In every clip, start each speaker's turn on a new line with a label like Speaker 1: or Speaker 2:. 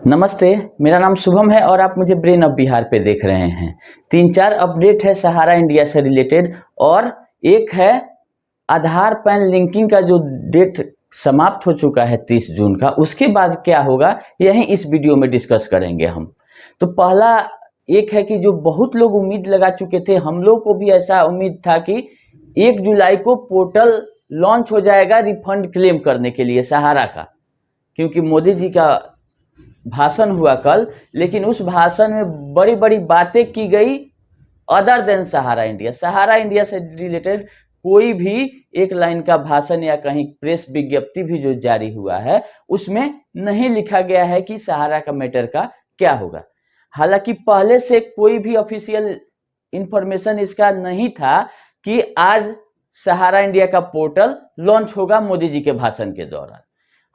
Speaker 1: नमस्ते, मेरा नाम शुभम है और आप मुझे ब्रेन ऑफ बिहार पे देख रहे हैं। 3-4 अपडेट है सहारा इंडिया से रिलेटेड और एक है आधार पैन लिंकिंग का जो डेट समाप्त हो चुका है 30 जून का, उसके बाद क्या होगा यही इस वीडियो में डिस्कस करेंगे हम। तो पहला एक है कि जो बहुत लोग उम्मीद लगा चुके थे, हम लोग को भी ऐसा उम्मीद था कि 1 जुलाई को पोर्टल लॉन्च हो जाएगा रिफंड क्लेम करने के लिए सहारा का, क्योंकि मोदी जी का भाषण हुआ कल, लेकिन उस भाषण में बड़ी बड़ी बातें की गई अदर देन सहारा इंडिया। सहारा इंडिया से रिलेटेड कोई भी एक लाइन का भाषण या कहीं प्रेस विज्ञप्ति भी जो जारी हुआ है उसमें नहीं लिखा गया है कि सहारा का मैटर का क्या होगा। हालांकि पहले से कोई भी ऑफिशियल इंफॉर्मेशन इसका नहीं था कि आज सहारा इंडिया का पोर्टल लॉन्च होगा मोदी जी के भाषण के दौरान।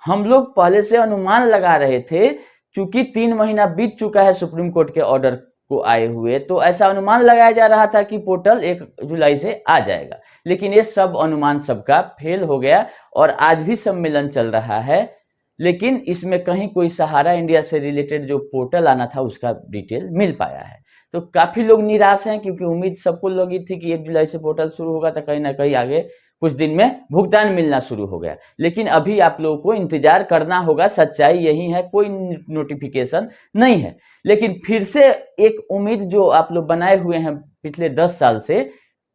Speaker 1: हम लोग पहले से अनुमान लगा रहे थे, चूंकि 3 महीना बीत चुका है सुप्रीम कोर्ट के ऑर्डर को आए हुए, तो ऐसा अनुमान लगाया जा रहा था कि पोर्टल 1 जुलाई से आ जाएगा। लेकिन ये सब अनुमान सबका फेल हो गया और आज भी सम्मेलन चल रहा है, लेकिन इसमें कहीं कोई सहारा इंडिया से रिलेटेड जो पोर्टल आना था उसका डिटेल मिल पाया है। तो काफी लोग निराश हैं, क्योंकि उम्मीद सबको लगी थी कि 1 जुलाई से पोर्टल शुरू होगा, तो कहीं ना कहीं आगे कुछ दिन में भुगतान मिलना शुरू हो गया। लेकिन अभी आप लोगों को इंतजार करना होगा, सच्चाई यही है, कोई नोटिफिकेशन नहीं है। लेकिन फिर से एक उम्मीद जो आप लोग बनाए हुए हैं पिछले 10 साल से,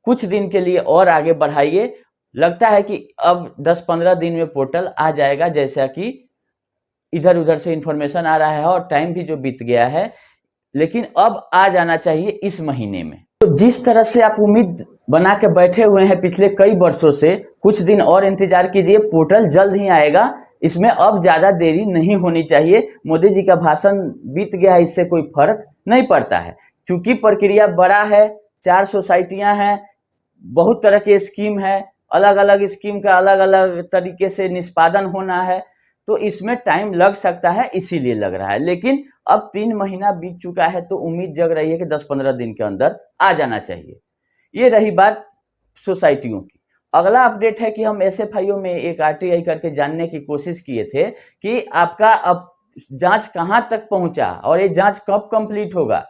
Speaker 1: कुछ दिन के लिए और आगे बढ़ाइए। लगता है कि अब 10-15 दिन में पोर्टल आ जाएगा, जैसा कि इधर उधर से इंफॉर्मेशन आ रहा है और टाइम भी जो बीत गया है, लेकिन अब आ जाना चाहिए इस महीने में। तो जिस तरह से आप उम्मीद बना के बैठे हुए हैं पिछले कई वर्षों से, कुछ दिन और इंतजार कीजिए, पोर्टल जल्द ही आएगा। इसमें अब ज्यादा देरी नहीं होनी चाहिए। मोदी जी का भाषण बीत गया है, इससे कोई फर्क नहीं पड़ता है, क्योंकि प्रक्रिया बड़ा है, 4 सोसाइटियां हैं, बहुत तरह के स्कीम है, अलग अलग स्कीम का अलग अलग तरीके से निष्पादन होना है, तो इसमें टाइम लग सकता है, इसीलिए लग रहा है। लेकिन अब 3 महीना बीत चुका है, तो उम्मीद जग रही है कि 10-15 दिन के अंदर आ जाना चाहिए। ये रही बात सोसाइटियों की। अगला अपडेट है कि हम एसएफआईओ में एक आरटीआई करके जानने की कोशिश किए थे कि आपका अब जांच कहां तक पहुंचा और ये जांच कब कंप्लीट होगा,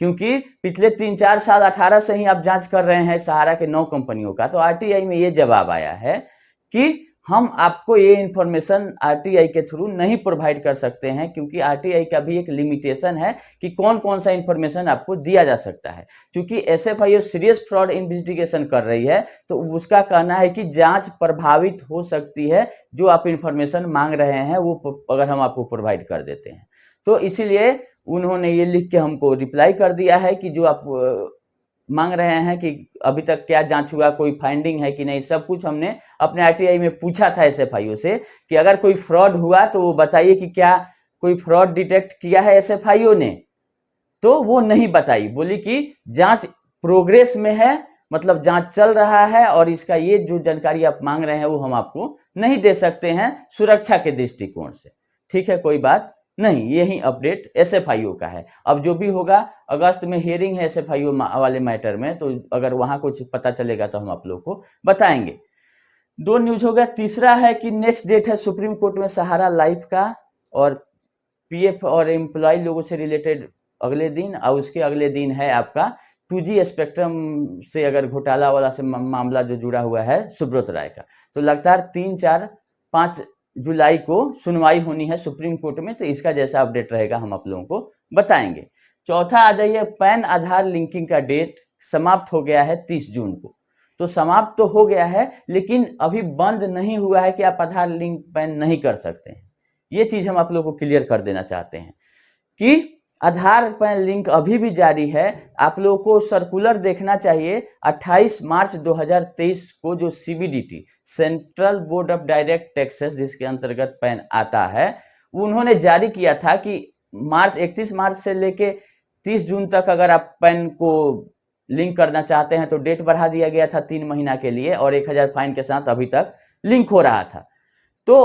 Speaker 1: क्योंकि पिछले 3-4 साल 18 से ही आप जांच कर रहे हैं सहारा के 9 कंपनियों का। तो आरटीआई में ये जवाब आया है कि हम आपको ये इंफॉर्मेशन आरटीआई के थ्रू नहीं प्रोवाइड कर सकते हैं, क्योंकि आरटीआई का भी एक लिमिटेशन है कि कौन कौन सा इंफॉर्मेशन आपको दिया जा सकता है। क्योंकि एसएफआईओ सीरियस फ्रॉड इन्वेस्टिगेशन कर रही है, तो उसका कहना है कि जांच प्रभावित हो सकती है, जो आप इंफॉर्मेशन मांग रहे हैं वो अगर हम आपको प्रोवाइड कर देते हैं। तो इसीलिए उन्होंने ये लिख के हमको रिप्लाई कर दिया है कि जो आप मांग रहे हैं कि अभी तक क्या जांच हुआ, कोई फाइंडिंग है कि नहीं, सब कुछ हमने अपने आरटीआई में पूछा था एसएफआईओ से कि अगर कोई फ्रॉड हुआ तो वो बताइए कि क्या कोई फ्रॉड डिटेक्ट किया है एसएफआईओ ने। तो वो नहीं बताई, बोली कि जांच प्रोग्रेस में है, मतलब जांच चल रहा है और इसका ये जो जानकारी आप मांग रहे हैं वो हम आपको नहीं दे सकते हैं सुरक्षा के दृष्टिकोण से। ठीक है, कोई बात नहीं, यही अपडेट एसएफआईओ का है। अब जो भी होगा, अगस्त में हियरिंग है एसएफआईओ वाले मैटर में, तो अगर वहां कुछ पता चलेगा तो हम आप लोग को बताएंगे। 2 न्यूज हो गया। तीसरा है कि नेक्स्ट डेट है सुप्रीम कोर्ट में सहारा लाइफ का, और पीएफ और एम्प्लॉय लोगों से रिलेटेड अगले दिन, और उसके अगले दिन है आपका 2G स्पेक्ट्रम से अगर घोटाला वाला से मामला जो जुड़ा हुआ है सुब्रत राय का। तो लगातार 3-4-5 जुलाई को सुनवाई होनी है सुप्रीम कोर्ट में, तो इसका जैसा अपडेट रहेगा हम आप लोगों को बताएंगे। चौथा आ जाइए, पैन आधार लिंकिंग का डेट समाप्त हो गया है 30 जून को। तो समाप्त तो हो गया है, लेकिन अभी बंद नहीं हुआ है कि आप आधार लिंक पैन नहीं कर सकते हैं। ये चीज हम आप लोगों को क्लियर कर देना चाहते हैं कि आधार पैन लिंक अभी भी जारी है। आप लोगों को सर्कुलर देखना चाहिए 28 मार्च 2023 को, जो CBDT central board of direct taxes जिसके अंतर्गत पैन आता है, उन्होंने जारी किया था कि 31 मार्च से लेके 30 जून तक अगर आप पैन को लिंक करना चाहते हैं तो डेट बढ़ा दिया गया था 3 महीना के लिए, और 1000 फाइन के साथ अभी तक लिंक हो रहा था। तो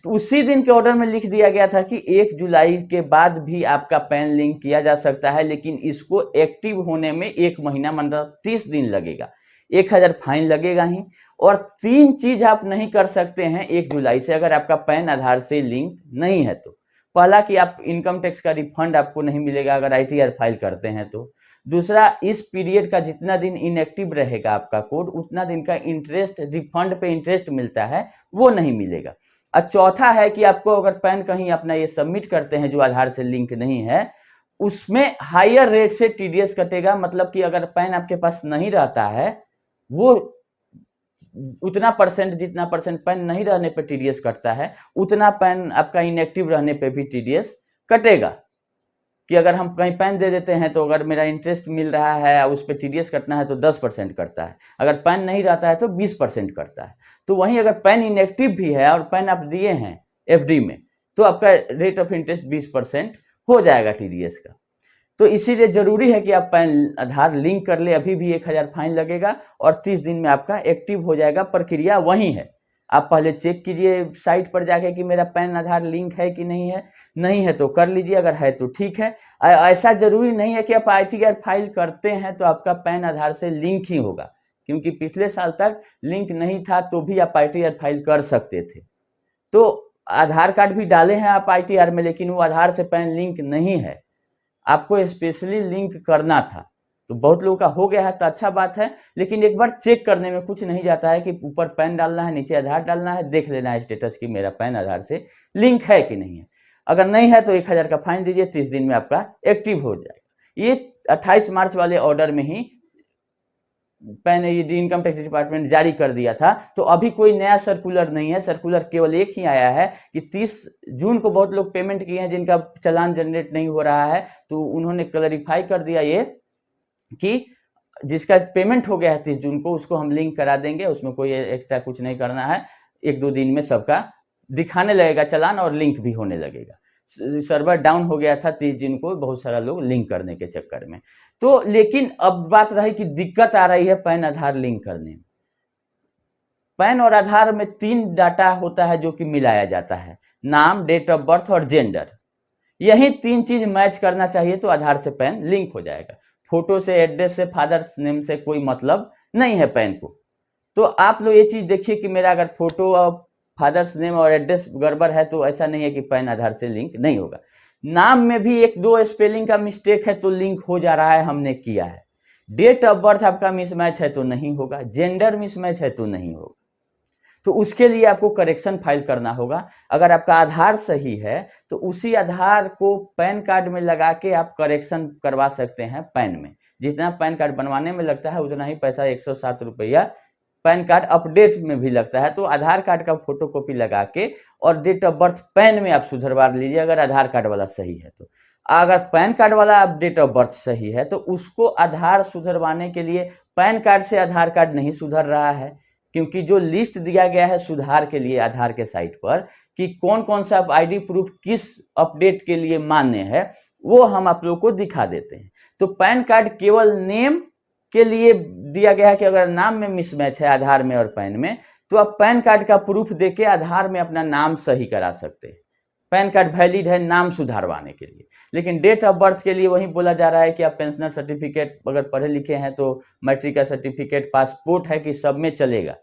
Speaker 1: उसी दिन के ऑर्डर में लिख दिया गया था कि 1 जुलाई के बाद भी आपका पैन लिंक किया जा सकता है, लेकिन इसको एक्टिव होने में 1 महीना मतलब 30 दिन लगेगा, 1000 फाइन लगेगा ही, और 3 चीज आप नहीं कर सकते हैं 1 जुलाई से अगर आपका पैन आधार से लिंक नहीं है तो। पहला कि आप इनकम टैक्स का रिफंड आपको नहीं मिलेगा अगर ITR फाइल करते हैं तो। दूसरा, इस पीरियड का जितना दिन इनएक्टिव रहेगा आपका कोड, उतना दिन का इंटरेस्ट, रिफंड पे इंटरेस्ट मिलता है, वो नहीं मिलेगा। और चौथा है कि आपको अगर पैन कहीं अपना ये सबमिट करते हैं जो आधार से लिंक नहीं है, उसमें हायर रेट से TDS कटेगा। मतलब कि अगर पैन आपके पास नहीं रहता है, वो उतना परसेंट, जितना परसेंट पैन नहीं रहने पे TDS कटता है, उतना पैन आपका इनएक्टिव रहने पे भी TDS कटेगा। कि अगर हम कहीं पैन दे देते हैं तो अगर मेरा इंटरेस्ट मिल रहा है उस पर TDS कटना है तो 10% कटता है, अगर पैन नहीं रहता है तो 20% कटता है। तो वहीं अगर पैन इनएक्टिव भी है और पैन आप दिए हैं FD में, तो आपका रेट ऑफ इंटरेस्ट 20% हो जाएगा TDS का। तो इसीलिए जरूरी है कि आप पैन आधार लिंक कर ले। अभी भी 1000 फाइन लगेगा और 30 दिन में आपका एक्टिव हो जाएगा। प्रक्रिया वही है, आप पहले चेक कीजिए साइट पर जाके कि मेरा पैन आधार लिंक है कि नहीं है। नहीं है तो कर लीजिए, अगर है तो ठीक है। ऐसा जरूरी नहीं है कि आप ITR फाइल करते हैं तो आपका पैन आधार से लिंक ही होगा, क्योंकि पिछले साल तक लिंक नहीं था तो भी आप ITR फाइल कर सकते थे। तो आधार कार्ड भी डाले हैं आप ITR में, लेकिन वो आधार से पैन लिंक नहीं है, आपको स्पेशली लिंक करना था। तो बहुत लोगों का हो गया है तो अच्छा बात है, लेकिन एक बार चेक करने में कुछ नहीं जाता है कि ऊपर पैन डालना है, नीचे आधार डालना है, देख लेना है स्टेटस कि मेरा पैन आधार से लिंक है कि नहीं है। अगर नहीं है तो 1000 का फाइन दीजिए, 30 दिन में आपका एक्टिव हो जाएगा। ये 28 मार्च वाले ऑर्डर में ही पैन इनकम टैक्स डिपार्टमेंट जारी कर दिया था। तो अभी कोई नया सर्कुलर नहीं है, सर्कुलर केवल एक ही आया है कि 30 जून को बहुत लोग पेमेंट किए हैं जिनका चालान जनरेट नहीं हो रहा है, तो उन्होंने क्लैरिफाई कर दिया ये कि जिसका पेमेंट हो गया है 30 जून को, उसको हम लिंक करा देंगे, उसमें कोई एक्स्ट्रा कुछ नहीं करना है। 1-2 दिन में सबका दिखाने लगेगा चालान और लिंक भी होने लगेगा। सर्वर डाउन हो गया था 30 जून को, बहुत सारा लोग लिंक करने के चक्कर में। तो लेकिन अब बात रही कि दिक्कत आ रही है पैन आधार लिंक करने में। पैन और आधार में 3 डाटा होता है जो कि मिलाया जाता है, नाम, डेट ऑफ बर्थ और जेंडर। यही 3 चीज मैच करना चाहिए तो आधार से पैन लिंक हो जाएगा। फोटो से, एड्रेस से, फादर्स नेम से कोई मतलब नहीं है पैन को। तो आप लोग ये चीज देखिए कि मेरा अगर फोटो और फादर्स नेम और एड्रेस गड़बड़ है तो ऐसा नहीं है कि पैन आधार से लिंक नहीं होगा। नाम में भी 1-2 स्पेलिंग का मिस्टेक है तो लिंक हो जा रहा है, हमने किया है। डेट ऑफ बर्थ आपका मिसमैच है तो नहीं होगा, जेंडर मिसमैच है तो नहीं होगा। तो उसके लिए आपको करेक्शन फाइल करना होगा। अगर आपका आधार सही है तो उसी आधार को पैन कार्ड में लगा के आप करेक्शन करवा सकते हैं पैन में। जितना पैन कार्ड बनवाने में लगता है उतना ही पैसा 107 रुपया पैन कार्ड अपडेट में भी लगता है। तो आधार कार्ड का फोटो कॉपी लगा के और डेट ऑफ बर्थ पैन में आप सुधरवा लीजिए, अगर आधार कार्ड वाला सही है तो। अगर पैन कार्ड वाला डेट ऑफ बर्थ सही है तो उसको आधार सुधरवाने के लिए पैन कार्ड से आधार कार्ड नहीं सुधर रहा है, क्योंकि जो लिस्ट दिया गया है सुधार के लिए आधार के साइट पर कि कौन कौन सा ID प्रूफ किस अपडेट के लिए मान्य है, वो हम आप लोग को दिखा देते हैं। तो पैन कार्ड केवल नेम के लिए दिया गया है कि अगर नाम में मिसमैच है आधार में और पैन में, तो आप पैन कार्ड का प्रूफ देके आधार में अपना नाम सही करा सकते हैं। पैन कार्ड वैलिड है नाम सुधारवाने के लिए। लेकिन डेट ऑफ बर्थ के लिए वही बोला जा रहा है कि आप पेंशनर सर्टिफिकेट अगर पढ़े लिखे हैं तो मैट्रिक का सर्टिफिकेट, पासपोर्ट है कि सब में चलेगा।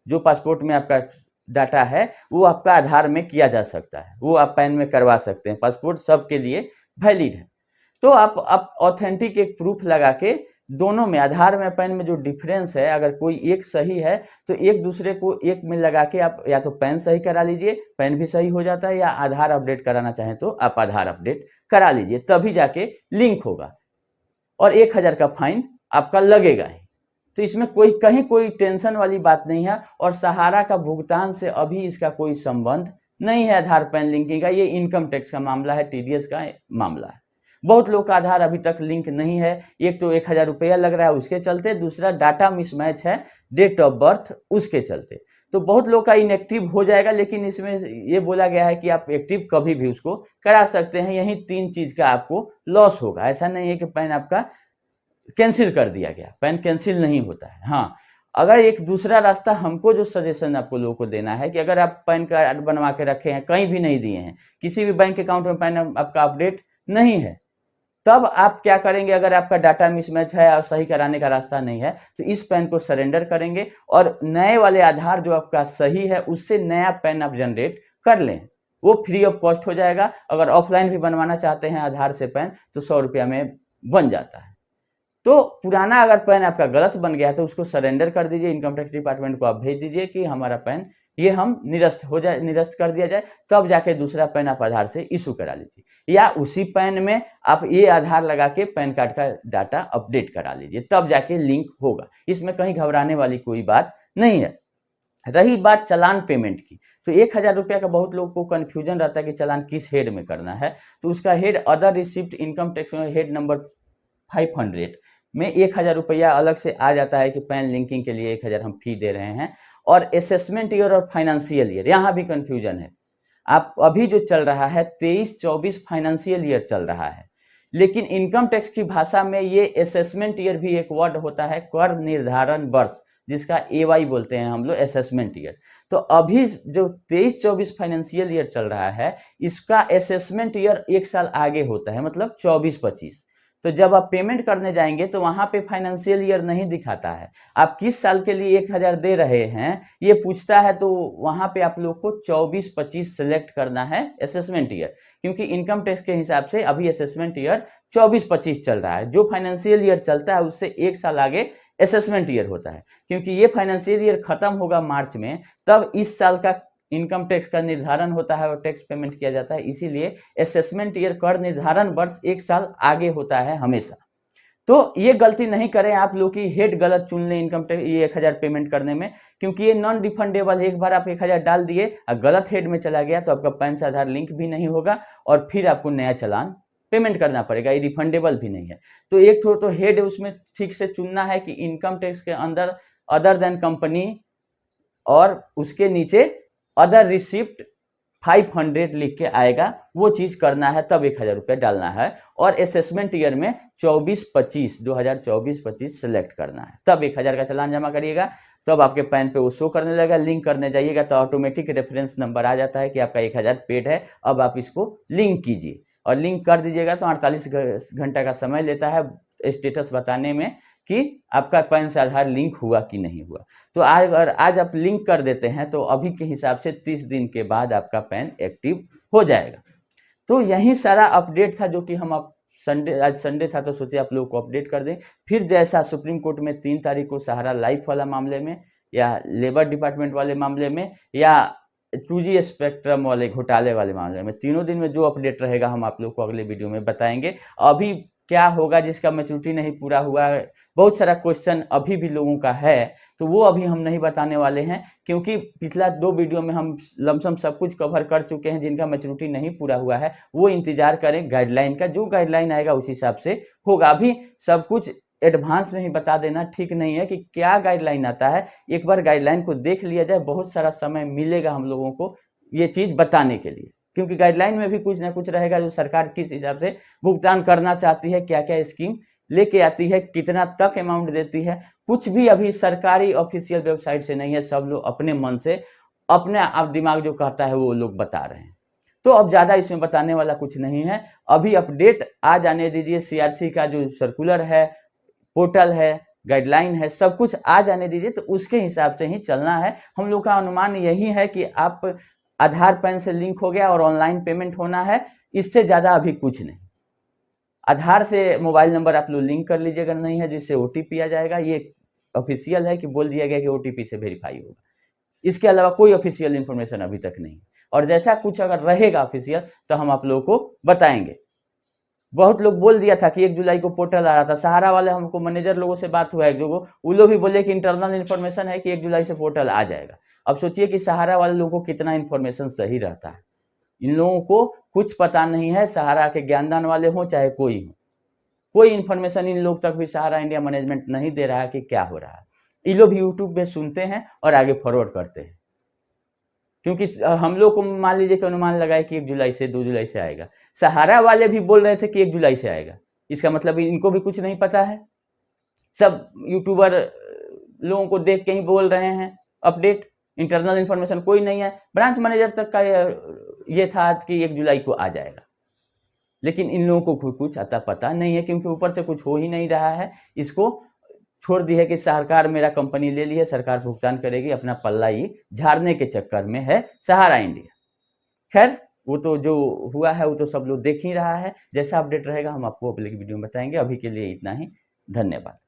Speaker 1: जो पासपोर्ट में आपका डाटा है वो आपका आधार में किया जा सकता है, वो आप पैन में करवा सकते हैं। पासपोर्ट सबके लिए वैलिड है। तो आप ऑथेंटिक एक प्रूफ लगा के दोनों में, आधार में पैन में जो डिफरेंस है, अगर कोई एक सही है तो एक दूसरे को एक में लगा के आप या तो पैन सही करा लीजिए, पैन भी सही हो जाता है, या आधार अपडेट कराना चाहें तो आप आधार अपडेट करा लीजिए, तभी जाके लिंक होगा। और 1000 का फाइन आपका लगेगा ही। तो इसमें कहीं कोई टेंशन वाली बात नहीं है। और सहारा का भुगतान से अभी इसका कोई संबंध नहीं है आधार पैन लिंकिंग का। ये इनकम टैक्स का मामला है, TDS का मामला है। बहुत लोग का आधार अभी तक लिंक नहीं है। एक तो 1000 रुपया लग रहा है उसके चलते, दूसरा डाटा मिसमैच है डेट ऑफ बर्थ उसके चलते। तो बहुत लोग का इनएक्टिव हो जाएगा, लेकिन इसमें ये बोला गया है कि आप एक्टिव कभी भी उसको करा सकते हैं। यही 3 चीज का आपको लॉस होगा। ऐसा नहीं है कि पैन आपका कैंसिल कर दिया गया, पैन कैंसिल नहीं होता है। हाँ, अगर एक दूसरा रास्ता, हमको जो सजेशन आपको लोगों को देना है कि अगर आप पैन कार्ड बनवा के रखे हैं, कहीं भी नहीं दिए हैं, किसी भी बैंक अकाउंट में पैन आपका अपडेट नहीं है, तब आप क्या करेंगे? अगर आपका डाटा मिसमैच है और सही कराने का रास्ता नहीं है तो इस पैन को सरेंडर करेंगे और नए वाले आधार जो आपका सही है उससे नया पैन आप जनरेट कर लें। वो फ्री ऑफ कॉस्ट हो जाएगा। अगर ऑफलाइन भी बनवाना चाहते हैं आधार से पैन तो 100 रुपया में बन जाता है। तो पुराना अगर पैन आपका गलत बन गया तो उसको सरेंडर कर दीजिए, इनकम टैक्स डिपार्टमेंट को आप भेज दीजिए कि हमारा पैन ये हम निरस्त कर दिया जाए, तब जाके दूसरा पैन आप आधार से इशू करा लीजिए, या उसी पैन में आप ये आधार लगा के पैन कार्ड का डाटा अपडेट करा लीजिए, तब जाके लिंक होगा। इसमें कहीं घबराने वाली कोई बात नहीं है। रही बात चालान पेमेंट की, तो 1000 रुपया का बहुत लोग को कन्फ्यूजन रहता है कि चालान किस हेड में करना है। तो उसका head other receipt income tax में हेड नंबर 500 में 1000 रुपया अलग से आ जाता है कि पैन लिंकिंग के लिए 1000 हम फी दे रहे हैं। और असेसमेंट ईयर और फाइनेंशियल ईयर, यहाँ भी कंफ्यूजन है। आप अभी जो चल रहा है 23-24 फाइनेंशियल ईयर चल रहा है, लेकिन इनकम टैक्स की भाषा में ये असेसमेंट ईयर भी एक वर्ड होता है, कर निर्धारण वर्ष, जिसका AY बोलते हैं हम लोग, असेसमेंट ईयर। तो अभी जो 23-24 फाइनेंशियल ईयर चल रहा है, इसका असेसमेंट ईयर एक साल आगे होता है, मतलब 24-25। तो जब आप पेमेंट करने जाएंगे तो वहां पे फाइनेंशियल ईयर नहीं दिखाता है, आप किस साल के लिए 1000 दे रहे हैं ये पूछता है। तो वहां पे आप लोग को 24-25 सेलेक्ट करना है असेसमेंट ईयर, क्योंकि इनकम टैक्स के हिसाब से अभी असेसमेंट ईयर 24-25 चल रहा है। जो फाइनेंशियल ईयर चलता है उससे एक साल आगे असेसमेंट ईयर होता है, क्योंकि ये फाइनेंशियल ईयर खत्म होगा मार्च में, तब इस साल का इनकम टैक्स का निर्धारण होता है और टैक्स पेमेंट किया जाता है। इसीलिए असेसमेंट ईयर कर निर्धारण वर्ष एक साल आगे होता है हमेशा। तो ये गलती नहीं करें आप लोग की हेड गलत चुन लें इनकम टैक्स ये 1000 पेमेंट करने में, क्योंकि ये नॉन रिफंडेबल है। एक बार आप 1000 डाल दिए और गलत हेड में चला गया तो आपका पैन से आधार लिंक भी नहीं होगा और फिर आपको नया चालान पेमेंट करना पड़ेगा, ये रिफंडेबल भी नहीं है। तो एक तो हेड उसमें ठीक से चुनना है कि इनकम टैक्स के अंदर अदर देन कंपनी और उसके नीचे अदर रिसिप्ट 500 लिख के आएगा, वो चीज करना है, तब 1000 रुपया डालना है। और असेसमेंट ईयर में 2024 सेलेक्ट करना है, तब 1000 का चालान जमा करिएगा। तब आपके पैन पे वो शो करने लगेगा। लिंक करने जाइएगा तो ऑटोमेटिक रेफरेंस नंबर आ जाता है कि आपका 1000 पेड है, अब आप इसको लिंक कीजिए। और लिंक कर दीजिएगा तो 48 घंटा का समय लेता है स्टेटस बताने में कि आपका पैन से आधार लिंक हुआ कि नहीं हुआ। तो आज आप लिंक कर देते हैं तो अभी के हिसाब से 30 दिन के बाद आपका पैन एक्टिव हो जाएगा। तो यही सारा अपडेट था जो कि हम आप आज संडे था तो सोचे आप लोगों को अपडेट कर दें। फिर जैसा सुप्रीम कोर्ट में 3 तारीख को सहारा लाइफ वाला मामले में, या लेबर डिपार्टमेंट वाले मामले में, या 2G स्पेक्ट्रम वाले घोटाले वाले मामले में, तीनों दिन में जो अपडेट रहेगा हम आप लोग को अगले वीडियो में बताएंगे। अभी क्या होगा जिसका मैच्योरिटी नहीं पूरा हुआ है, बहुत सारा क्वेश्चन अभी भी लोगों का है, तो वो अभी हम नहीं बताने वाले हैं, क्योंकि पिछला 2 वीडियो में हम लमसम सब कुछ कवर कर चुके हैं। जिनका मैच्योरिटी नहीं पूरा हुआ है वो इंतजार करें गाइडलाइन का, जो गाइडलाइन आएगा उस हिसाब से होगा। अभी सब कुछ एडवांस में ही बता देना ठीक नहीं है कि क्या गाइडलाइन आता है। एक बार गाइडलाइन को देख लिया जाए, बहुत सारा समय मिलेगा हम लोगों को ये चीज बताने के लिए, क्योंकि गाइडलाइन में भी कुछ ना कुछ रहेगा जो सरकार किस हिसाब से भुगतान करना चाहती है, क्या क्या स्कीम लेके आती है, कितना तक अमाउंट देती है। कुछ भी अभी सरकारी ऑफिशियल वेबसाइट से नहीं है, सब लोग अपने मन से अपने आप दिमाग जो कहता है वो लोग बता रहे हैं। तो अब ज्यादा इसमें बताने वाला कुछ नहीं है, अभी अपडेट आ जाने दीजिए। CRC का जो सर्कुलर है, पोर्टल है, गाइडलाइन है, सब कुछ आ जाने दीजिए, तो उसके हिसाब से ही चलना है। हम लोग का अनुमान यही है कि आप आधार पैन से लिंक हो गया और ऑनलाइन पेमेंट होना है, इससे ज्यादा अभी कुछ नहीं। आधार से मोबाइल नंबर आप लोग लिंक कर लीजिए अगर नहीं है, जिससे OTP आ जाएगा। ये ऑफिशियल है कि बोल दिया गया कि OTP से वेरीफाई होगा, इसके अलावा कोई ऑफिशियल इंफॉर्मेशन अभी तक नहीं। और जैसा कुछ अगर रहेगा ऑफिशियल तो हम आप लोगों को बताएंगे। बहुत लोग बोल दिया था कि 1 जुलाई को पोर्टल आ रहा था, सहारा वाले हमको मैनेजर लोगों से बात हुआ है, जो वो लोग भी बोले कि इंटरनल इन्फॉर्मेशन है कि 1 जुलाई से पोर्टल आ जाएगा। अब सोचिए कि सहारा वाले लोगों को कितना इन्फॉर्मेशन सही रहता है। इन लोगों को कुछ पता नहीं है, सहारा के ज्ञानदान वाले हों चाहे कोई हो, कोई इन्फॉर्मेशन इन लोग तक भी सहारा इंडिया मैनेजमेंट नहीं दे रहा है कि क्या हो रहा है। ये लोग भी यूट्यूब पे सुनते हैं और आगे फॉरवर्ड करते हैं, क्योंकि हम लोग को मान लीजिए कि अनुमान लगाए कि 1 जुलाई से 2 जुलाई से आएगा, सहारा वाले भी बोल रहे थे कि 1 जुलाई से आएगा। इसका मतलब इनको भी कुछ नहीं पता है, सब यूट्यूबर लोगों को देख के ही बोल रहे हैं अपडेट, इंटरनल इन्फॉर्मेशन कोई नहीं है। ब्रांच मैनेजर तक का ये था कि 1 जुलाई को आ जाएगा, लेकिन इन लोगों को कुछ अता पता नहीं है, क्योंकि ऊपर से कुछ हो ही नहीं रहा है। इसको छोड़ दी है कि सरकार मेरा कंपनी ले ली है, सरकार भुगतान करेगी, अपना पल्ला ही झाड़ने के चक्कर में है सहारा इंडिया। खैर वो तो जो हुआ है वो तो सब लोग देख ही रहा है। जैसा अपडेट रहेगा हम आपको अगले वीडियो में बताएंगे। अभी के लिए इतना ही, धन्यवाद।